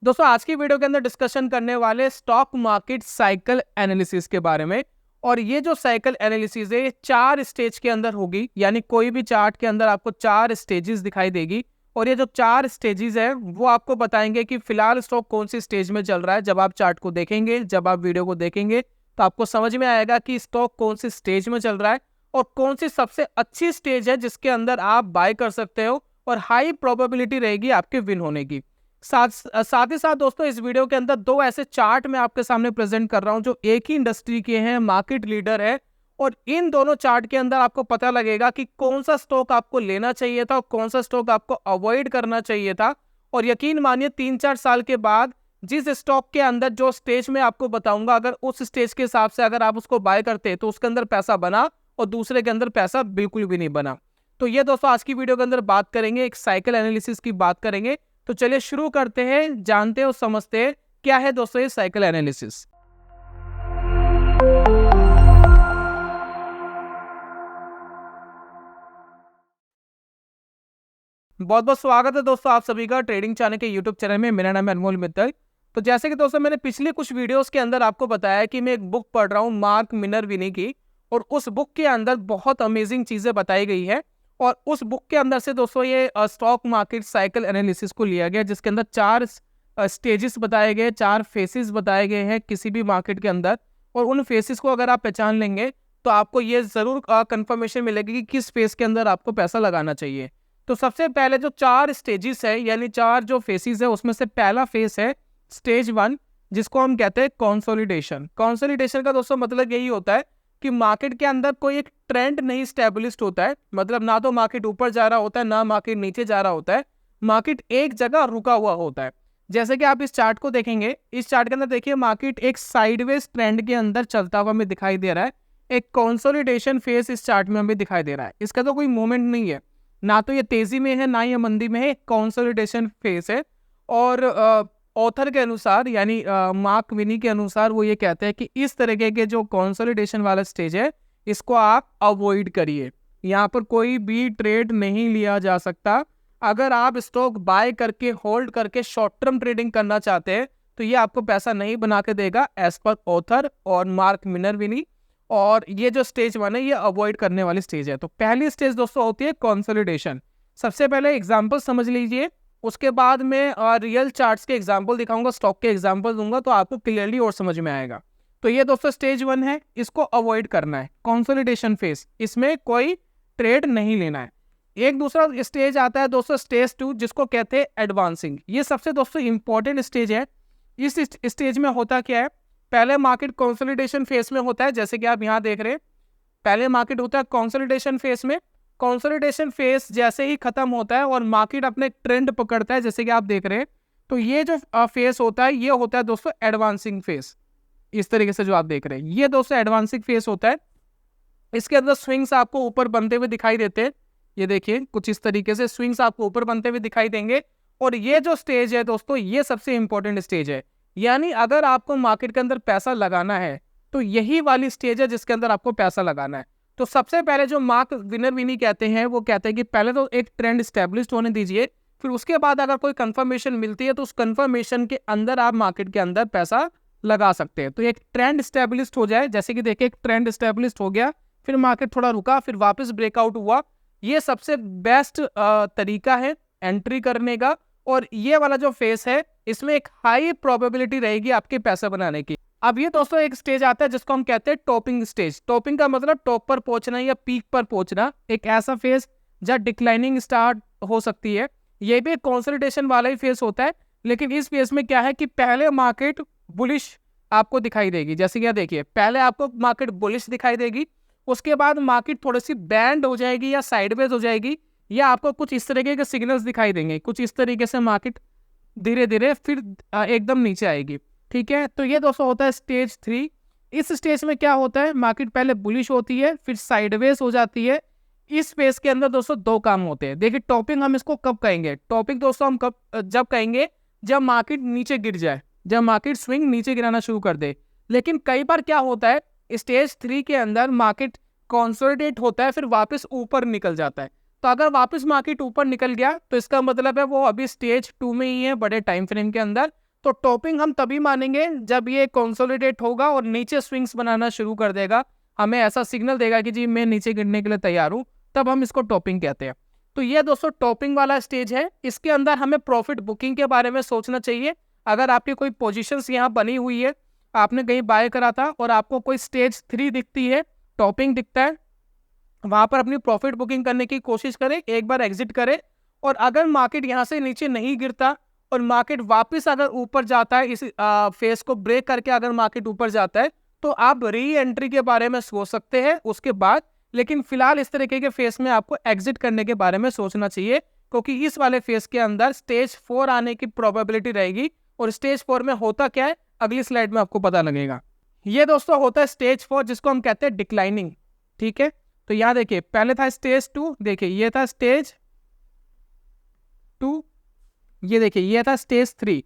दोस्तों आज की वीडियो के अंदर डिस्कशन करने वाले स्टॉक मार्केट साइकिल एनालिसिस के बारे में। और ये जो साइकिल एनालिसिस है ये 4 स्टेज के अंदर होगी, यानी कोई भी चार्ट के अंदर आपको 4 स्टेजेस दिखाई देगी। और ये जो 4 स्टेजेस है वो आपको बताएंगे कि फिलहाल स्टॉक कौन सी स्टेज में चल रहा है। जब आप चार्ट को देखेंगे, जब आप वीडियो को देखेंगे तो आपको समझ में आएगा कि स्टॉक कौन सी स्टेज में चल रहा है और कौन सी सबसे अच्छी स्टेज है जिसके अंदर आप बाय कर सकते हो और हाई प्रोबेबिलिटी रहेगी आपके विन होने की। साथ ही साथ दोस्तों इस वीडियो के अंदर 2 ऐसे चार्ट मैं आपके सामने प्रेजेंट कर रहा हूं जो एक ही इंडस्ट्री के हैं, मार्केट लीडर है। और इन दोनों चार्ट के अंदर आपको पता लगेगा कि कौन सा स्टॉक आपको लेना चाहिए था और कौन सा स्टॉक आपको अवॉइड करना चाहिए था। और यकीन मानिए 3-4 साल के बाद जिस स्टॉक के अंदर जो स्टेज में आपको बताऊंगा, अगर उस स्टेज के हिसाब से अगर आप उसको बाय करते तो उसके अंदर पैसा बना और दूसरे के अंदर पैसा बिल्कुल भी नहीं बना। तो ये दोस्तों आज की वीडियो के अंदर बात करेंगे, एक साइकिल एनालिसिस की बात करेंगे। तो चलिए शुरू करते हैं, जानते और समझते हैं क्या है दोस्तों ये साइकिल एनालिसिस। बहुत बहुत स्वागत है दोस्तों आप सभी का ट्रेडिंग चैनल के यूट्यूब चैनल में। मेरा नाम है अनमोल मित्तल। तो जैसे कि दोस्तों मैंने पिछले कुछ वीडियोस के अंदर आपको बताया कि मैं एक बुक पढ़ रहा हूँ मार्क मिनरविनी की, और उस बुक के अंदर बहुत अमेजिंग चीजें बताई गई है। और उस बुक के अंदर से दोस्तों ये स्टॉक मार्केट साइकिल एनालिसिस को लिया गया, जिसके अंदर 4 स्टेजेस बताए गए, 4 फेसेस बताए गए हैं किसी भी मार्केट के अंदर। और उन फेसेस को अगर आप पहचान लेंगे तो आपको ये जरूर कंफर्मेशन मिलेगी कि किस फेस के अंदर आपको पैसा लगाना चाहिए। तो सबसे पहले जो 4 स्टेजेस है, यानी 4 जो फेसेस है, उसमें से पहला फेस है स्टेज 1, जिसको हम कहते हैं कंसोलिडेशन। कंसोलिडेशन का दोस्तों मतलब यही होता है कि मार्केट के अंदर कोई एक ट्रेंड नहीं स्टैब्लिश्ड होता है, मतलब ना तो मार्केट ऊपर जा रहा होता है ना मार्केट नीचे जा रहा होता है, मार्केट एक जगह रुका हुआ होता है। जैसे कि आप इस चार्ट को देखेंगे, इस चार्ट के अंदर देखिए मार्केट एक साइडवेज ट्रेंड के अंदर चलता हुआ हमें दिखाई दे रहा है। एक कंसोलिडेशन फेस इस चार्ट में हमें दिखाई दे रहा है, इसका तो कोई मूवमेंट नहीं है, ना तो ये तेजी में है ना ये मंदी में है, एक कंसोलिडेशन फेस है। और ऑथर के अनुसार यानी मार्क विनी के अनुसार वो ये कहते हैं कि इस तरीके के जो कंसोलिडेशन वाला स्टेज है इसको आप अवॉइड करिए। यहाँ पर कोई भी ट्रेड नहीं लिया जा सकता। अगर आप स्टॉक बाय करके होल्ड करके शॉर्ट टर्म ट्रेडिंग करना चाहते हैं तो ये आपको पैसा नहीं बना के देगा एज पर ऑथर और मार्क मिनरविनी। और ये जो स्टेज 1 है ये अवॉइड करने वाली स्टेज है। तो पहली स्टेज दोस्तों होती है कंसोलिडेशन। सबसे पहले एग्जांपल समझ लीजिए, उसके बाद में रियल चार्ट्स के एग्जांपल दिखाऊंगा, स्टॉक के एग्जांपल दूंगा तो आपको क्लियरली और समझ में आएगा। तो ये दोस्तों स्टेज 1 है, इसको अवॉइड करना है, कंसोलिडेशन फेज, इसमें कोई ट्रेड नहीं लेना है। एक दूसरा स्टेज आता है दोस्तों स्टेज 2, जिसको कहते हैं एडवांसिंग। ये सबसे दोस्तों इंपॉर्टेंट स्टेज है। इस स्टेज में होता क्या है, पहले मार्केट कंसोलिडेशन फेज में होता है, जैसे कि आप यहाँ देख रहे हैं पहले मार्केट होता है कंसोलिडेशन फेज में। कंसोलिडेशन फेज जैसे ही खत्म होता है और मार्केट अपने ट्रेंड पकड़ता है, जैसे कि आप देख रहे हैं, तो ये जो फेज होता है ये होता है दोस्तों एडवांसिंग फेज। इस तरीके से जो आप देख रहे हैं ये दोस्तों एडवांसिंग फेज होता है। इसके अंदर स्विंग्स आपको ऊपर बनते हुए दिखाई देते हैं, ये देखिए कुछ इस तरीके से स्विंग्स आपको ऊपर बनते हुए दिखाई देंगे। और ये जो स्टेज है दोस्तों ये सबसे इंपॉर्टेंट स्टेज है, यानी अगर आपको मार्केट के अंदर पैसा लगाना है तो यही वाली स्टेज है जिसके अंदर आपको पैसा लगाना है। तो सबसे पहले जो मार्क विनरविनी कहते हैं वो कहते हैं कि पहले तो एक ट्रेंड स्टैब्लिश होने दीजिए, फिर उसके बाद अगर कोई कंफर्मेशन मिलती है तो उस कंफर्मेशन के अंदर आप मार्केट के अंदर पैसा लगा सकते हैं। तो एक ट्रेंड स्टैब्लिश हो जाए, जैसे कि देखिए एक ट्रेंड स्टैब्लिश हो गया, फिर मार्केट थोड़ा रुका, फिर वापस ब्रेकआउट हुआ, ये सबसे बेस्ट तरीका है एंट्री करने का। और ये वाला जो फेस है इसमें एक हाई प्रोबेबिलिटी रहेगी आपके पैसा बनाने की। अब ये दोस्तों एक स्टेज आता है जिसको हम कहते हैं टॉपिंग स्टेज। टॉपिंग का मतलब टॉप पर पहुंचना या पीक पर पहुंचना, एक ऐसा फेज जहां डिक्लाइनिंग स्टार्ट हो सकती है। ये भी एक कंसोलिडेशन वाला ही फेज होता है, लेकिन इस फेज में क्या है कि पहले मार्केट बुलिश आपको दिखाई देगी, जैसे कि देखिए पहले आपको मार्केट बुलिश दिखाई देगी, उसके बाद मार्केट थोड़ी सी बैंड हो जाएगी या साइडवेज हो जाएगी, या आपको कुछ इस तरीके के सिग्नल्स दिखाई देंगे, कुछ इस तरीके से मार्केट धीरे धीरे फिर एकदम नीचे आएगी। ठीक है, तो ये दोस्तों होता है स्टेज 3। इस स्टेज में क्या होता है, मार्केट पहले बुलिश होती है फिर साइडवेज हो जाती है। इस फेज के अंदर दोस्तों 2 काम होते हैं। देखिए टॉपिंग हम इसको कब कहेंगे, टॉपिंग दोस्तों हम जब कहेंगे जब मार्केट नीचे गिर जाए, जब मार्केट स्विंग नीचे गिराना शुरू कर दे। लेकिन कई बार क्या होता है स्टेज 3 के अंदर मार्केट कंसोलिडेट होता है फिर वापस ऊपर निकल जाता है। तो अगर वापस मार्केट ऊपर निकल गया तो इसका मतलब है वो अभी स्टेज 2 में ही है बड़े टाइम फ्रेम के अंदर। तो टॉपिंग हम तभी मानेंगे जब ये कंसोलिडेट होगा और नीचे स्विंग्स बनाना शुरू कर देगा, हमें ऐसा सिग्नल देगा कि जी मैं नीचे गिरने के लिए तैयार हूं, तब हम इसको टॉपिंग कहते हैं। तो ये दोस्तों टॉपिंग वाला स्टेज है। इसके अंदर हमें प्रॉफिट बुकिंग के बारे में सोचना चाहिए। अगर आपकी कोई पोजीशंस यहाँ बनी हुई है, आपने कहीं बाय करा था और आपको कोई स्टेज 3 दिखती है, टॉपिंग दिखता है, वहां पर अपनी प्रॉफिट बुकिंग करने की कोशिश करें, एक बार एग्जिट करें। और अगर मार्केट यहाँ से नीचे नहीं गिरता और मार्केट वापस अगर ऊपर जाता है, इस फेस को ब्रेक करके अगर मार्केट ऊपर जाता है, तो आप री एंट्री के बारे में सोच सकते हैं उसके बाद। लेकिन फिलहाल इस तरीके के फेस में आपको एग्जिट करने के बारे में सोचना चाहिए, क्योंकि इस वाले फेस के अंदर स्टेज 4 आने की प्रोबेबिलिटी रहेगी। और स्टेज 4 में होता क्या है, अगली स्लाइड में आपको पता लगेगा। ये दोस्तों होता है स्टेज 4, जिसको हम कहते हैं डिक्लाइनिंग। ठीक है, तो यहाँ देखिए पहले था स्टेज 2, देखिए ये था स्टेज 2, ये देखिए ये था स्टेज 3,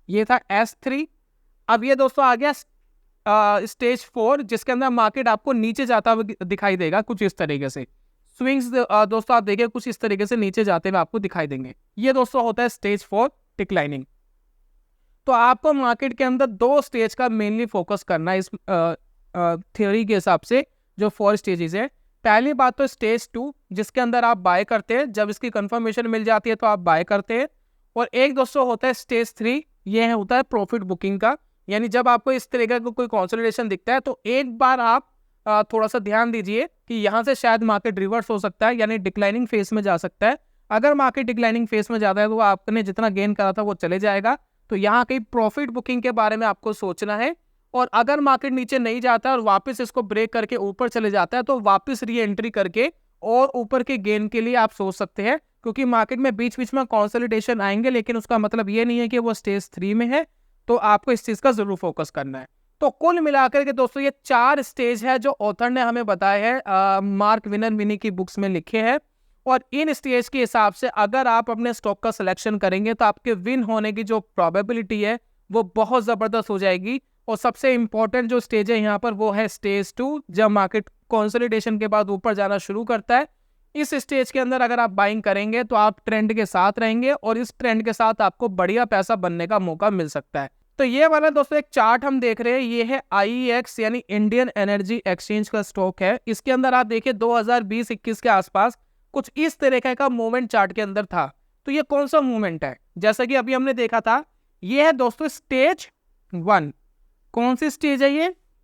ये था S3। अब ये दोस्तों आ गया स्टेज 4, जिसके अंदर मार्केट आपको नीचे जाता हुआ दिखाई देगा कुछ इस तरीके से। स्विंग्स दोस्तों आप देखिए कुछ इस तरीके से नीचे जाते हुए आपको दिखाई देंगे। ये दोस्तों होता है स्टेज 4 डिक्लाइनिंग। तो आपको मार्केट के अंदर 2 स्टेज का मेनली फोकस करना है इस थ्योरी के हिसाब से, जो 4 स्टेजेस है। पहली बात तो स्टेज 2, जिसके अंदर आप बाय करते हैं, जब इसकी कंफर्मेशन मिल जाती है तो आप बाय करते हैं। और एक दोस्तों होता है स्टेज 3, ये होता है प्रॉफिट बुकिंग का। यानी जब आपको इस तरीके का कोई कंसोलिडेशन दिखता है तो एक बार आप थोड़ा सा ध्यान दीजिए कि यहाँ से शायद मार्केट रिवर्स हो सकता है, यानी डिक्लाइनिंग फेस में जा सकता है। अगर मार्केट डिक्लाइनिंग फेस में जाता है तो आपने जितना गेन करा था वो चले जाएगा। तो यहाँ कहीं प्रॉफिट बुकिंग के बारे में आपको सोचना है। और अगर मार्केट नीचे नहीं जाता और वापस इसको ब्रेक करके ऊपर चले जाता है तो वापस री एंट्री करके और ऊपर के गेन के लिए आप सोच सकते हैं, क्योंकि मार्केट में बीच बीच में कंसोलिडेशन आएंगे, लेकिन उसका मतलब ये नहीं है कि वो स्टेज 3 में है। तो आपको इस चीज का जरूर फोकस करना है। तो कुल मिलाकर के दोस्तों ये 4 स्टेज है जो ऑथर ने हमें बताया है, मार्क मिनरविनी की बुक्स में लिखे हैं। और इन स्टेज के हिसाब से अगर आप अपने स्टॉक का सिलेक्शन करेंगे तो आपके विन होने की जो प्रोबेबिलिटी है वो बहुत जबरदस्त हो जाएगी। और सबसे इंपॉर्टेंट जो स्टेज है यहाँ पर वो है स्टेज 2, जब मार्केट कंसोलिडेशन के बाद ऊपर जाना शुरू करता है। इस स्टेज के अंदर अगर आप बाइंग करेंगे तो आप ट्रेंड के साथ रहेंगे और इस ट्रेंड के साथ आपको बढ़िया पैसा बनने का मौका मिल सकता है। तो ये वाला दोस्तों एक चार्ट हम देख रहे हैं, ये है IEX यानी इंडियन एनर्जी एक्सचेंज का स्टॉक है। इसके अंदर आप देखिए 2020-21 के आसपास कुछ इस तरीके का मूवमेंट चार्ट के अंदर था। तो ये कौन सा मूवमेंट है, जैसा कि अभी हमने देखा था, ये है दोस्तों स्टेज 1। कौन सी स्टेज है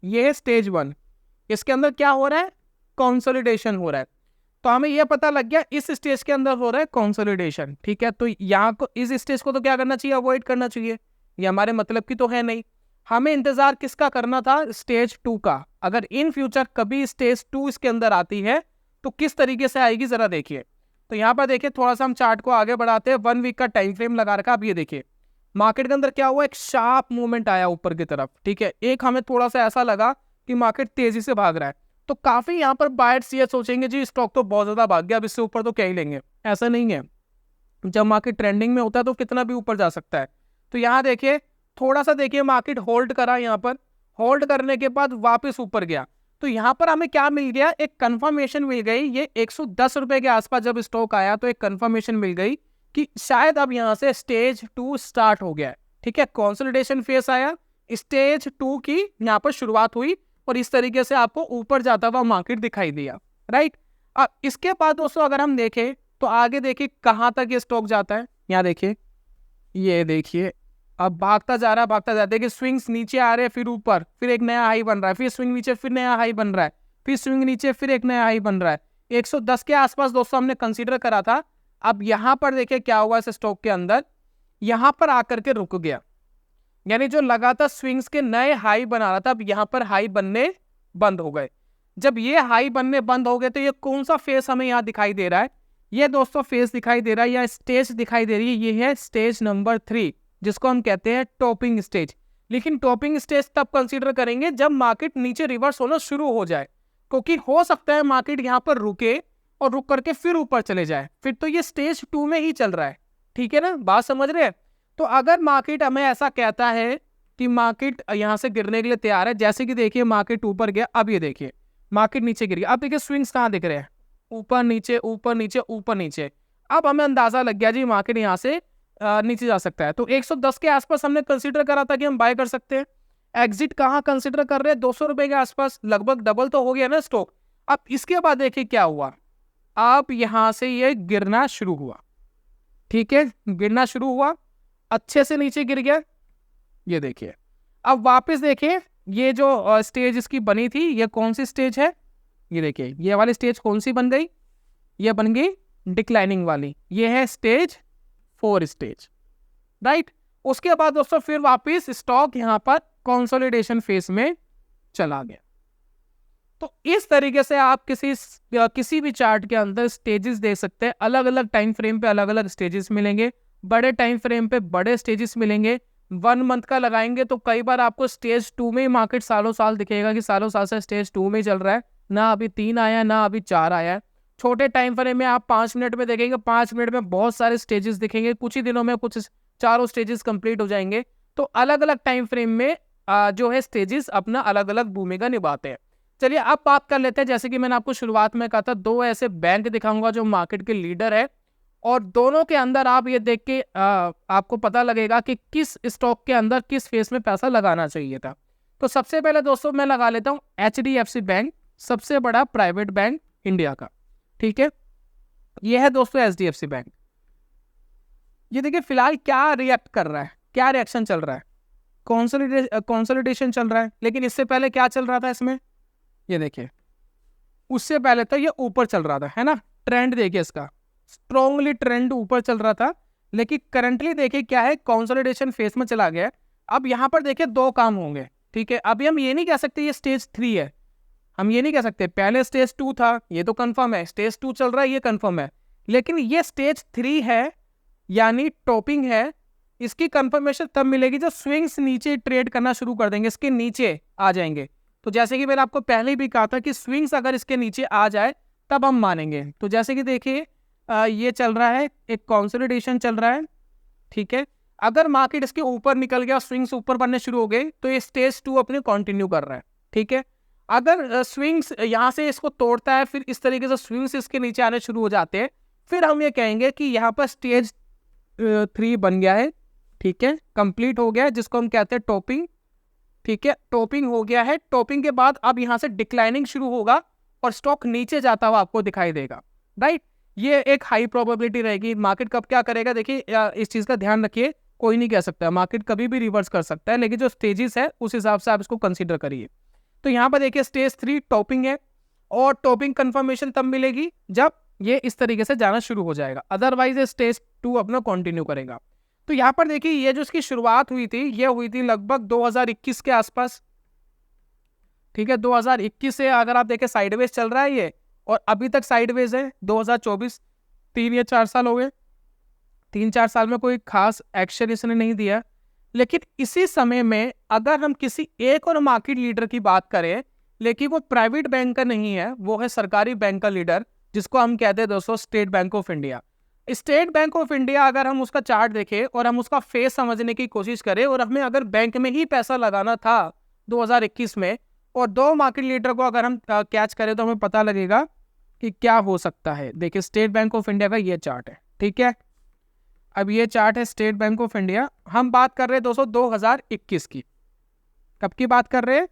ये है स्टेज 1। इसके अंदर क्या हो रहा है, कंसोलिडेशन हो रहा है। तो हमें यह पता लग गया इस स्टेज के अंदर हो रहा है कंसोलिडेशन। ठीक है, तो यहाँ को इस स्टेज को तो क्या करना चाहिए, अवॉइड करना चाहिए। ये हमारे मतलब की तो है नहीं। हमें इंतजार किसका करना था, स्टेज 2 का। अगर इन फ्यूचर कभी स्टेज 2 इसके अंदर आती है तो किस तरीके से आएगी जरा देखिए। तो यहाँ पर देखिए थोड़ा सा हम चार्ट को आगे बढ़ाते हैं, 1 वीक का टाइम फ्रेम लगा रखा। अब ये देखिए मार्केट के अंदर क्या हुआ, एक शार्प मूवमेंट आया ऊपर की तरफ। ठीक है, एक हमें थोड़ा सा ऐसा लगा कि मार्केट तेजी से भाग रहा है, तो काफी यहाँ पर बायर्स ये सोचेंगे जी स्टॉक तो बहुत ज्यादा भाग गया, अब इससे ऊपर तो क्या ही लेंगे। ऐसा नहीं है, जब मार्केट ट्रेंडिंग में होता है तो कितना भी ऊपर जा सकता है। तो यहाँ देखिए थोड़ा सा देखिए मार्केट होल्ड करा, यहाँ पर होल्ड करने के बाद वापस ऊपर गया। तो यहाँ पर हमें क्या मिल गया, एक कंफर्मेशन मिल गई। ये 110 रुपए के आसपास जब स्टॉक आया तो एक कंफर्मेशन मिल गई कि शायद अब यहाँ से स्टेज 2 स्टार्ट हो गया है। ठीक है, कंसोलिडेशन फेस आया, स्टेज 2 की यहाँ पर शुरुआत हुई और इस तरीके से आपको ऊपर जाता हुआ मार्केट दिखाई दिया। राइट, अब इसके बाद दोस्तों अगर हम देखें तो आगे देखिए कहाँ तक ये स्टॉक जाता है। यहाँ देखिए, ये देखिए अब भागता जा रहा है, भागता जाता है कि स्विंग्स नीचे आ रहे हैं, फिर ऊपर, फिर एक नया हाई बन रहा है, फिर स्विंग नीचे, फिर नया हाई बन रहा है, फिर स्विंग नीचे, फिर एक नया हाई बन रहा है। 110 के आसपास दोस्तों हमने कंसीडर करा था। अब यहाँ पर देखिए क्या हुआ इस स्टॉक के अंदर, यहाँ पर आकर के रुक गया, यानी जो लगातार स्विंग्स के नए हाई बना रहा था अब यहाँ पर हाई बनने बंद हो गए। जब ये हाई बनने बंद हो गए तो ये कौन सा फेस हमें यहाँ दिखाई दे रहा है, ये दोस्तों फेस दिखाई दे रहा है या स्टेज दिखाई दे रही है, ये है स्टेज नंबर 3, जिसको हम कहते हैं टॉपिंग स्टेज। लेकिन टॉपिंग स्टेज तब कंसीडर करेंगे जब मार्केट नीचे रिवर्स होना शुरू हो जाए, क्योंकि हो सकता है मार्केट यहाँ पर रुके और रुक करके फिर ऊपर चले जाए, फिर तो ये स्टेज 2 में ही चल रहा है। ठीक है ना, बात समझ रहे हैं। तो अगर मार्केट हमें ऐसा कहता है कि मार्केट यहाँ से गिरने के लिए तैयार है, जैसे कि देखिए मार्केट ऊपर गया, अब ये देखिए मार्केट नीचे गिर गया। अब देखिए स्विंग्स कहाँ दिख रहे हैं, ऊपर नीचे ऊपर नीचे ऊपर नीचे। अब हमें अंदाजा लग गया जी मार्केट यहाँ से नीचे जा सकता है। तो 110 के आसपास हमने कंसीडर करा था कि हम बाय कर सकते हैं। एग्जिट कहाँ कंसीडर कर रहे हैं, 200 रुपए के आसपास, लगभग डबल तो हो गया ना स्टॉक। अब इसके बाद देखिए क्या हुआ, अब यहां से ये गिरना शुरू हुआ, ठीक है, गिरना शुरू हुआ, अच्छे से नीचे गिर गया, ये देखिए। अब वापस देखिए ये जो स्टेज इसकी बनी थी, ये कौन सी स्टेज है, ये देखिए ये वाली स्टेज कौन सी बन गई, ये बन गई डिक्लाइनिंग वाली, ये है स्टेज 4 स्टेज, राइट। उसके बाद दोस्तों फिर वापस स्टॉक यहां पर कंसोलिडेशन फेज में चला गया। तो इस तरीके से आप किसी भी चार्ट के अंदर स्टेजेस देख सकते हैं। अलग अलग टाइम फ्रेम पे अलग अलग स्टेजेस मिलेंगे, बड़े टाइम फ्रेम पे बड़े स्टेजेस मिलेंगे। 1 मंथ का लगाएंगे तो कई बार आपको स्टेज 2 में ही मार्केट सालों साल दिखेगा कि सालों साल से स्टेज 2 में चल रहा है, ना अभी 3 आया है ना अभी 4 आया है। छोटे टाइम फ्रेम में आप 5 मिनट में देखेंगे, 5 मिनट में बहुत सारे स्टेजेस दिखेंगे, कुछ ही दिनों में कुछ चारों स्टेजेस कंप्लीट हो जाएंगे। तो अलग अलग टाइम फ्रेम में जो है स्टेजेस अपना अलग अलग भूमिका निभाते हैं। चलिए अब बात कर लेते हैं, जैसे कि मैंने आपको शुरुआत में कहा था, 2 ऐसे बैंक दिखाऊंगा जो मार्केट के लीडर है, और दोनों के अंदर आप ये देख के आपको पता लगेगा कि किस स्टॉक के अंदर किस फेस में पैसा लगाना चाहिए था। तो सबसे पहले दोस्तों मैं लगा लेता हूं HDFC बैंक, सबसे बड़ा प्राइवेट बैंक इंडिया का, ठीक है। ये है दोस्तों HDFC बैंक। ये देखिए फिलहाल क्या रिएक्ट कर रहा है, क्या रिएक्शन चल रहा है, कंसोलिडेशन चल रहा है। लेकिन इससे पहले क्या चल रहा था इसमें, ये देखिए उससे पहले तो ये ऊपर चल रहा था, है ना। ट्रेंड देखिए इसका, स्ट्रॉन्गली ट्रेंड ऊपर चल रहा था। लेकिन करंटली देखिए क्या है, कंसोलिडेशन फेज में चला गया है। अब यहां पर देखिए 2 काम होंगे, ठीक है। अभी हम ये नहीं कह सकते ये स्टेज 3 है, हम ये नहीं कह सकते। पहले स्टेज 2 था, ये तो कंफर्म है, स्टेज 2 चल रहा है, ये कंफर्म है। लेकिन ये स्टेज 3 है, यानी टॉपिंग है। इसकी कंफर्मेशन तब मिलेगी जब स्विंग्स नीचे ट्रेड करना शुरू कर देंगे, इसके नीचे आ जाएंगे। तो जैसे कि मैंने आपको पहले भी कहा था कि स्विंग्स अगर इसके नीचे आ जाए तब हम मानेंगे। तो जैसे कि देखिए ये चल रहा है, एक कंसोलिडेशन चल रहा है, ठीक है। अगर मार्केट इसके ऊपर निकल गया, स्विंग्स ऊपर बनने शुरू हो गए, तो ये स्टेज 2 अपने कंटिन्यू कर रहा है, ठीक है। अगर स्विंग्स यहाँ से इसको तोड़ता है, फिर इस तरीके से स्विंग्स इसके नीचे आने शुरू हो जाते हैं, फिर हम ये कहेंगे कि यहाँ पर स्टेज 3 बन गया है, ठीक है, कंप्लीट हो गया है, जिसको हम कहते हैं टॉपिंग, ठीक है। टॉपिंग हो गया है। टॉपिंग के बाद अब यहाँ से डिक्लाइनिंग शुरू होगा और स्टॉक नीचे जाता हुआ आपको दिखाई देगा, राइट। ये एक हाई प्रोबेबिलिटी रहेगी। मार्केट कब क्या करेगा देखिए, इस चीज का ध्यान रखिए, कोई नहीं कह सकता, मार्केट कभी भी रिवर्स कर सकता है, लेकिन जो स्टेजेस है उस हिसाब से आप इसको कंसीडर करिए। तो यहाँ पर देखिए स्टेज 3 टॉपिंग है, और टॉपिंग कंफर्मेशन तब मिलेगी जब ये इस तरीके से जाना शुरू हो जाएगा, अदरवाइज स्टेज 2 अपना कंटिन्यू करेगा। तो यहाँ पर देखिए ये जो इसकी शुरुआत हुई थी, ये हुई थी लगभग 2021 के आसपास, ठीक है। 2021 से अगर आप देखें साइडवेज चल रहा है ये, और अभी तक साइडवेज है। 2024 3 या 4 साल हो गए, 3-4 साल में कोई खास एक्शन इसने नहीं दिया। लेकिन इसी समय में अगर हम किसी एक और मार्केट लीडर की बात करें, लेकिन वो प्राइवेट बैंक का नहीं है, वो है सरकारी बैंक का लीडर, जिसको हम कहते हैं दोस्तों state bank of India. State bank of India अगर हम उसका चार्ट देखें और हम उसका फेस समझने की कोशिश करें, और हमें अगर बैंक में ही पैसा लगाना था 2021 में, और 2 मार्केट लीडर को अगर हम कैच करें, तो हमें पता लगेगा कि क्या हो सकता है। देखिए स्टेट बैंक ऑफ इंडिया का ये चार्ट है, ठीक है। अब ये चार्ट है स्टेट बैंक ऑफ इंडिया। हम बात कर रहे हैं दोस्तों 2021 की। कब की बात कर रहे हैं,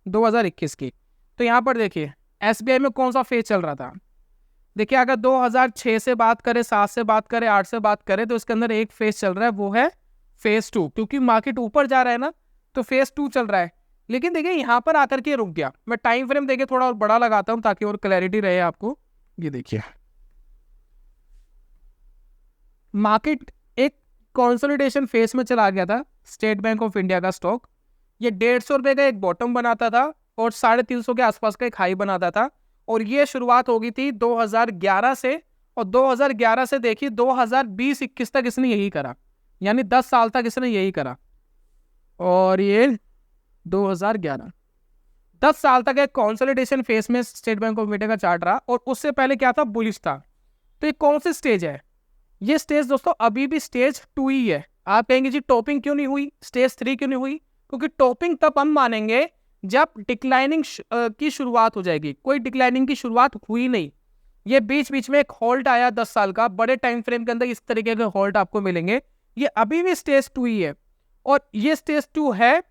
2021 की। तो यहाँ पर देखिए SBI में कौन सा फेज चल रहा था। देखिए अगर 2006 से बात करें, 7 से बात करें, 8 से बात करें, तो इसके अंदर एक फेज चल रहा है, वो है फेज 2। क्योंकि मार्केट ऊपर जा रहा है ना, तो फेज 2 चल रहा है। लेकिन देखिए यहाँ पर आकर के रुक गया। मैं टाइम फ्रेम देखिए थोड़ा और बड़ा लगाता हूँ ताकि और क्लैरिटी रहे आपको। ये देखिए मार्केट एक कंसोलिडेशन फेज में चला गया था, स्टेट बैंक ऑफ इंडिया का स्टॉक। ये 150 रुपए का एक बॉटम बनाता था और 350 के आसपास का एक हाई बनाता था। और ये शुरुआत हो गई थी 2011 से, और 2011 से देखिए 2020-21 तक इसने यही करा, यानी 10 साल तक इसने यही करा। और ये 2011 10 साल तक एक कंसोलिडेशन फेज में स्टेट बैंक ऑफ इंडिया का चार्ट रहा। और उससे पहले क्या था, बुलिश था। तो ये कौन सी स्टेज है, ये स्टेज दोस्तों अभी भी स्टेज 2 ही है। आप कहेंगे जी टॉपिंग क्यों नहीं हुई, स्टेज 3 क्यों नहीं हुई? क्योंकि टॉपिंग तब हम मानेंगे जब डिक्लाइनिंग की शुरुआत हो जाएगी। कोई डिक्लाइनिंग की शुरुआत हुई नहीं, ये बीच बीच में एक हॉल्ट आया 10 साल का। बड़े टाइम फ्रेम के अंदर इस तरीके के हॉल्ट आपको मिलेंगे ये अभी भी स्टेज 2 ही है और ये स्टेज 2 है।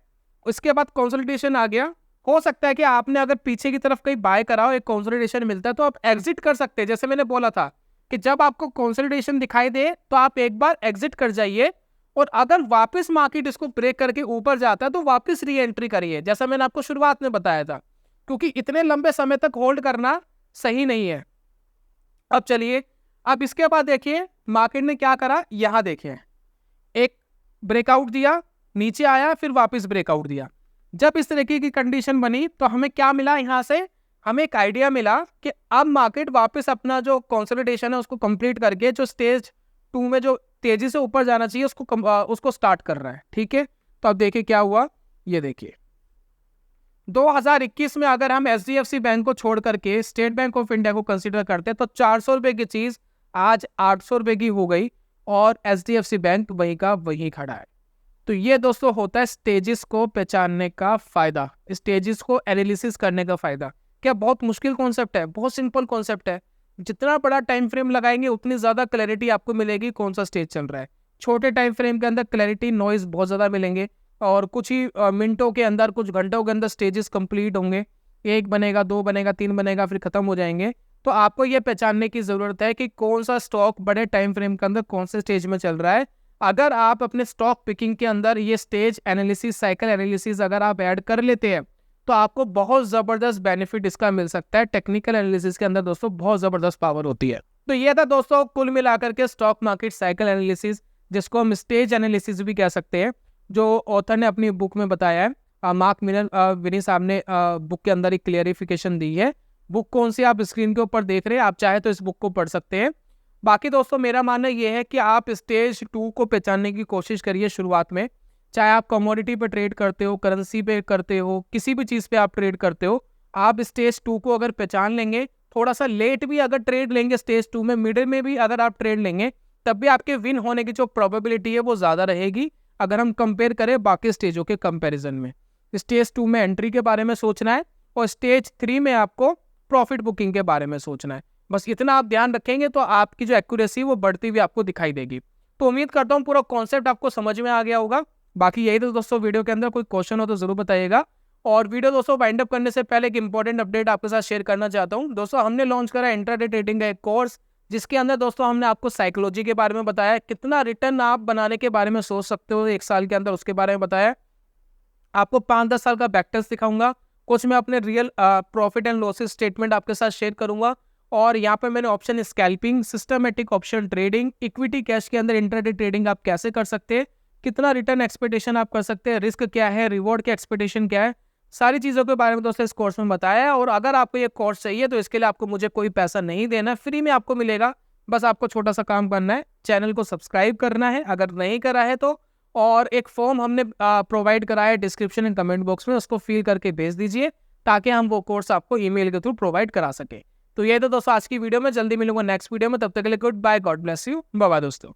उसके बाद कंसोलिडेशन आ गया। हो सकता है कि आपने अगर पीछे की तरफ कहीं बाय करा हो, एक कंसोलिडेशन मिलता है तो आप एग्जिट कर सकते हैं। जैसे मैंने बोला था कि जब आपको कंसोलिडेशन दिखाई दे तो आप एक बार एग्जिट कर जाइए, और अगर वापस मार्केट इसको ब्रेक करके ऊपर जाता है तो वापस री एंट्री करिए, जैसा मैंने आपको शुरुआत में बताया था, क्योंकि इतने लंबे समय तक होल्ड करना सही नहीं है। अब चलिए, अब इसके बाद देखिए मार्केट ने क्या करा। यहां देखिए एक ब्रेकआउट दिया, नीचे आया, फिर वापस ब्रेकआउट दिया। जब इस तरीके की कंडीशन बनी तो हमें क्या मिला, यहां से हमें एक आइडिया मिला कि अब मार्केट वापस अपना जो कंसोलिडेशन है उसको कंप्लीट करके जो स्टेज 2 में जो तेजी से ऊपर जाना चाहिए उसको स्टार्ट कर रहा है। ठीक है, तो अब देखिए क्या हुआ। ये देखिए 2021 में अगर हम एचडीएफसी बैंक को छोड़ करके स्टेट बैंक ऑफ इंडिया को कंसीडर करते हैं तो 400 रुपए की चीज आज 800 रुपए की हो गई और एचडीएफसी बैंक वहीं का वहीं खड़ा है। तो ये दोस्तों होता है स्टेजेस को पहचानने का फायदा, स्टेजेस को एनालिसिस करने का फायदा। क्या बहुत मुश्किल कॉन्सेप्ट है? बहुत सिंपल कॉन्सेप्ट है। जितना बड़ा टाइम फ्रेम लगाएंगे उतनी ज्यादा क्लैरिटी आपको मिलेगी कौन सा स्टेज चल रहा है। छोटे टाइम फ्रेम के अंदर क्लैरिटी नॉइज बहुत ज्यादा मिलेंगे और कुछ ही मिनटों के अंदर, कुछ घंटों के अंदर स्टेजेस कंप्लीट होंगे। 1 बनेगा, 2 बनेगा, 3 बनेगा, फिर खत्म हो जाएंगे। तो आपको ये पहचानने की जरूरत है कि कौन सा स्टॉक बड़े टाइम फ्रेम के अंदर कौन से स्टेज में चल रहा है। अगर आप अपने स्टॉक पिकिंग के अंदर ये स्टेज एनालिसिस, साइकिल एनालिसिस अगर आप ऐड कर लेते हैं तो आपको बहुत जबरदस्त बेनिफिट इसका मिल सकता है। टेक्निकल एनालिसिस के अंदर दोस्तों बहुत जबरदस्त पावर होती है। तो ये था दोस्तों कुल मिलाकर के स्टॉक मार्केट साइकिल एनालिसिस, जिसको हम स्टेज एनालिसिस भी कह सकते हैं, जो ऑथर ने अपनी बुक में बताया है। मार्क मिनर विनी साहब ने बुक के अंदर एक क्लियरिफिकेशन दी है। बुक कौन सी आप स्क्रीन के ऊपर देख रहे हैं, आप चाहे तो इस बुक को पढ़ सकते हैं। बाकी दोस्तों मेरा मानना यह है कि आप स्टेज 2 को पहचानने की कोशिश करिए शुरुआत में। चाहे आप कमोडिटी पे ट्रेड करते हो, करेंसी पे करते हो, किसी भी चीज़ पे आप ट्रेड करते हो, आप स्टेज 2 को अगर पहचान लेंगे, थोड़ा सा लेट भी अगर ट्रेड लेंगे स्टेज 2 में, मिडिल में भी अगर आप ट्रेड लेंगे, तब भी आपके विन होने की जो प्रोबेबिलिटी है वो ज़्यादा रहेगी अगर हम कंपेयर करें बाकी स्टेजों के कंपैरिजन में। स्टेज 2 में एंट्री के बारे में सोचना है और स्टेज 3 में आपको प्रॉफिट बुकिंग के बारे में सोचना है। बस इतना आप ध्यान रखेंगे तो आपकी जो एक्यूरेसी वो बढ़ती हुई आपको दिखाई देगी। तो उम्मीद करता हूँ पूरा कॉन्सेप्ट आपको समझ में आ गया होगा। बाकी यही तो दोस्तों, वीडियो के अंदर कोई क्वेश्चन हो तो जरूर बताइएगा। और वीडियो दोस्तों वाइंड अप करने से पहले एक इंपॉर्टेंट अपडेट आपके साथ शेयर करना चाहता हूँ। दोस्तों हमने लॉन्च करा इंट्राडे ट्रेडिंग का एक कोर्स, जिसके अंदर दोस्तों हमने आपको साइकोलॉजी के बारे में बताया, कितना रिटर्न आप बनाने के बारे में सोच सकते हो 1 साल के अंदर, उसके बारे में बताया। आपको 5-10 साल का बैकटेस्ट दिखाऊंगा, कुछ मैं अपने real profit and losses statement आपके साथ शेयर करूंगा। और यहाँ पर मैंने option scalping, systematic option trading, equity cash के अंदर इंट्राडे ट्रेडिंग आप कैसे कर सकते हैं, कितना रिटर्न एक्सपेक्टेशन आप कर सकते हैं, रिस्क क्या है, रिवॉर्ड के एक्सपेक्टेशन क्या है, सारी चीज़ों के बारे में दोस्तों इस कोर्स में बताया है। और अगर आपको ये कोर्स चाहिए तो इसके लिए आपको मुझे कोई पैसा नहीं देना, फ्री में आपको मिलेगा। बस आपको छोटा सा काम करना है, चैनल को सब्सक्राइब करना है अगर नहीं करा है तो, और एक फॉर्म हमने प्रोवाइड कराया है डिस्क्रिप्शन एंड कमेंट बॉक्स में, उसको फिल करके भेज दीजिए ताकि हम वो कोर्स आपको ईमेल के थ्रू प्रोवाइड करा सके। तो ये तो दोस्तों आज की वीडियो में, जल्दी मिलूंगा नेक्स्ट वीडियो में, तब तक के लिए goodbye, God bless you, bye bye दोस्तों।